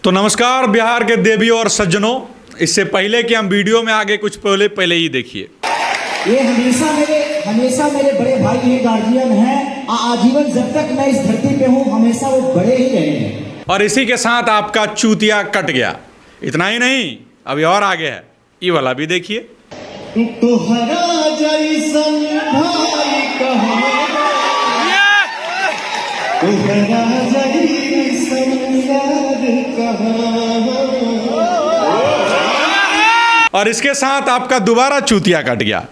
तो नमस्कार बिहार के देवियों और सज्जनों, इससे पहले कि हम वीडियो में आगे कुछ पहले ही देखिए। ये हमेशा मेरे बड़े भाई हैं, गार्जियन हैं, आजीवन जब तक मैं इस धरती पे हूँ हमेशा वो बड़े ही रहेंगे। और इसी के साथ आपका चूतिया कट गया। इतना ही नहीं, अभी और आगे है, ये वाला भी देखिए। तोहरा जैसन भाई कहाँ, तोहरा जैसन यार कहाँ। और इसके साथ आपका दोबारा चूतिया कट गया।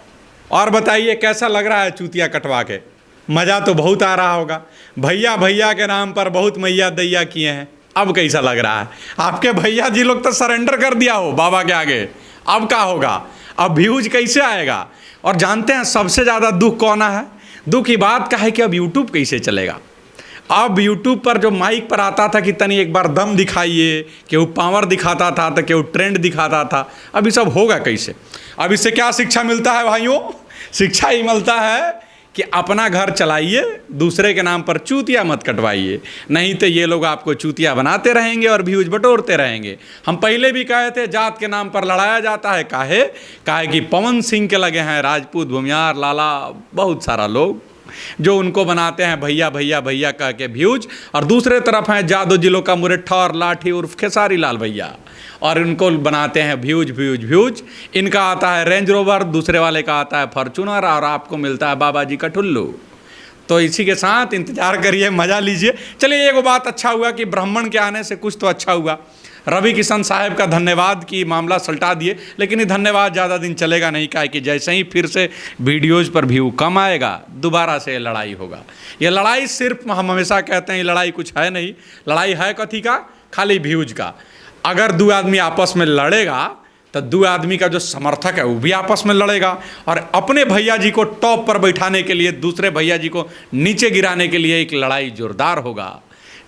और बताइए कैसा लग रहा है चूतिया कटवा के? मज़ा तो बहुत आ रहा होगा। भैया भैया के नाम पर बहुत मैया दैया किए हैं। अब कैसा लग रहा है? आपके भैया जी लोग तो सरेंडर कर दिया हो बाबा के आगे। अब क्या होगा? अब व्यूज कैसे आएगा? और जानते हैं सबसे ज़्यादा दुख कौन है? दुख की बात का है कि अब यूट्यूब कैसे चलेगा। अब यूट्यूब पर जो माइक पर आता था कि तनी एक बार दम दिखाइए, कि वो पावर दिखाता था तो कि वो ट्रेंड दिखाता था, अब ये सब होगा कैसे? अब इससे क्या शिक्षा मिलता है भाइयों? शिक्षा ही मिलता है कि अपना घर चलाइए, दूसरे के नाम पर चूतिया मत कटवाइए, नहीं तो ये लोग आपको चूतिया बनाते रहेंगे और व्यूज बटोरते रहेंगे। हम पहले भी कहे थे जात के नाम पर लड़ाया जाता है। काहे कि पवन सिंह के लगे हैं राजपूत, भूमियार, लाला, बहुत सारा लोग जो उनको बनाते हैं भैया भैया भैया कह के व्यूज। और दूसरे तरफ हैं जादू जिलों का मुरट्ठा और लाठी उर्फ खेसारी लाल भैया, और उनको बनाते हैं व्यूज व्यूज व्यूज। इनका आता है रेंज रोवर, दूसरे वाले का आता है फॉर्चूनर, और आपको मिलता है बाबा जी का ठुल्लू। तो इसी के साथ इंतजार करिए, मज़ा लीजिए। चलिए, एक बात अच्छा हुआ कि ब्राह्मण के आने से कुछ तो अच्छा हुआ। रवि किशन साहब का धन्यवाद कि मामला सल्टा दिए, लेकिन ये धन्यवाद ज़्यादा दिन चलेगा नहीं। क्या कि जैसे ही फिर से वीडियोज़ पर व्यू कम आएगा, दोबारा से लड़ाई होगा। ये लड़ाई सिर्फ, हम हमेशा कहते हैं ये लड़ाई कुछ है नहीं। लड़ाई है कथी का? खाली व्यूज का। अगर दो आदमी आपस में लड़ेगा तो दो आदमी का जो समर्थक है वो भी आपस में लड़ेगा, और अपने भैया जी को टॉप पर बैठाने के लिए दूसरे भैया जी को नीचे गिराने के लिए एक लड़ाई जोरदार होगा।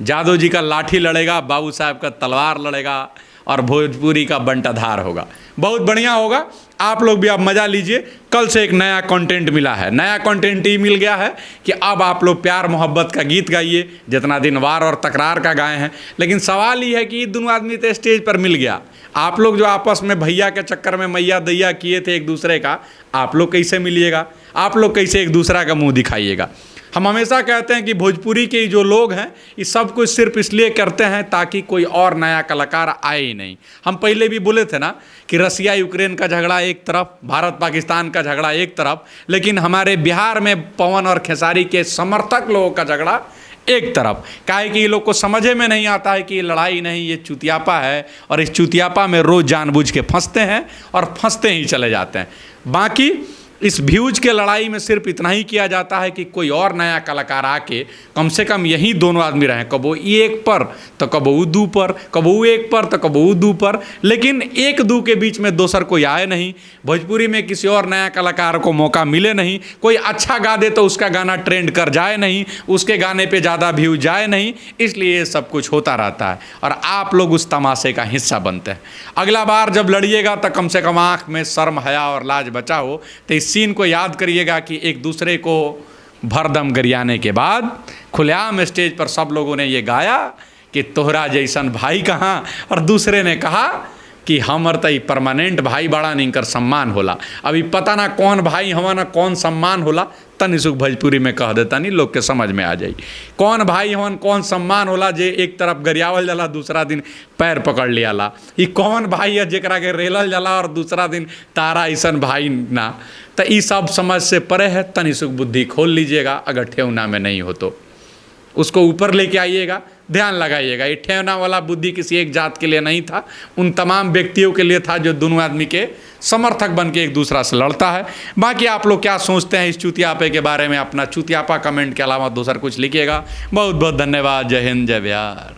जादव जी का लाठी लड़ेगा, बाबू साहब का तलवार लड़ेगा, और भोजपुरी का बंटाधार होगा। बहुत बढ़िया होगा। आप लोग भी अब मज़ा लीजिए। कल से एक नया कंटेंट मिला है। नया कंटेंट ये मिल गया है कि अब आप लोग प्यार मोहब्बत का गीत गाइए, जितना दिन वार और तकरार का गाए हैं। लेकिन सवाल ये है कि दोनों आदमी तो स्टेज पर मिल गया, आप लोग जो आपस में भैया के चक्कर में मैया दैया किए थे एक दूसरे का, आप लोग कैसे मिलिएगा? आप लोग कैसे एक दूसरा का मुँह दिखाइएगा? हम हमेशा कहते हैं कि भोजपुरी के जो लोग हैं ये सब कुछ सिर्फ इसलिए करते हैं ताकि कोई और नया कलाकार आए ही नहीं। हम पहले भी बोले थे ना कि रसिया यूक्रेन का झगड़ा एक तरफ, भारत पाकिस्तान का झगड़ा एक तरफ, लेकिन हमारे बिहार में पवन और खेसारी के समर्थक लोगों का झगड़ा एक तरफ। काहे कि ये लोग को समझे में नहीं आता है कि ये लड़ाई नहीं, ये चुतियापा है, और इस चुतियापा में रोज़ जानबूझ के फंसते हैं और फंसते ही चले जाते हैं। बाकी इस व्यूज के लड़ाई में सिर्फ इतना ही किया जाता है कि कोई और नया कलाकार आके कम से कम यही दोनों आदमी रहें, कब वो एक पर तो कब वो दू पर, कब वो एक पर तो कब वो दू पर, लेकिन एक दू के बीच में दोसर कोई आए नहीं। भोजपुरी में किसी और नया कलाकार को मौका मिले नहीं। कोई अच्छा गा दे तो उसका गाना ट्रेंड कर जाए नहीं, उसके गाने पे ज़्यादा व्यू जाए नहीं, इसलिए ये सब कुछ होता रहता है और आप लोग उस तमाशे का हिस्सा बनते हैं। अगला बार जब लड़िएगा तो कम से कम आँख में शर्म, हया और लाज बचा हो। तो सीन को याद करिएगा कि एक दूसरे को भरदम गरियाने के बाद खुलेआम स्टेज पर सब लोगों ने ये गाया कि तोहरा जैसन भाई कहाँ, और दूसरे ने कहा कि हमर तई परमानेंट भाई बड़ा नहीं कर सम्मान होला। अभी पता ना कौन भाई हवा ना कौन सम्मान होला, तनि सुख भोजपुरी में कह देता नहीं, लोग के समझ में आ जाई। कौन भाई हवन कौन सम्मान होला जे एक तरफ गरियावल जाला, दूसरा दिन पैर पकड़ लियाला। ये कौन भाई है जेकरा के रेलल जाला और दूसरा दिन तारा ऐसन भाई ना। तो ये सब समझ से परे है। तनि सुख बुद्धि खोल लीजिएगा। अगर ठेवना में नहीं हो तो उसको ऊपर लेके आइएगा। ध्यान लगाइएगा, ये ठेवना वाला बुद्धि किसी एक जात के लिए नहीं था, उन तमाम व्यक्तियों के लिए था जो दोनों आदमी के समर्थक बन के एक दूसरा से लड़ता है। बाकी आप लोग क्या सोचते हैं इस चुतियापे के बारे में? अपना चुतियापा कमेंट के अलावा दूसरा कुछ लिखिएगा। बहुत बहुत धन्यवाद। जय हिंद, जय बिहार।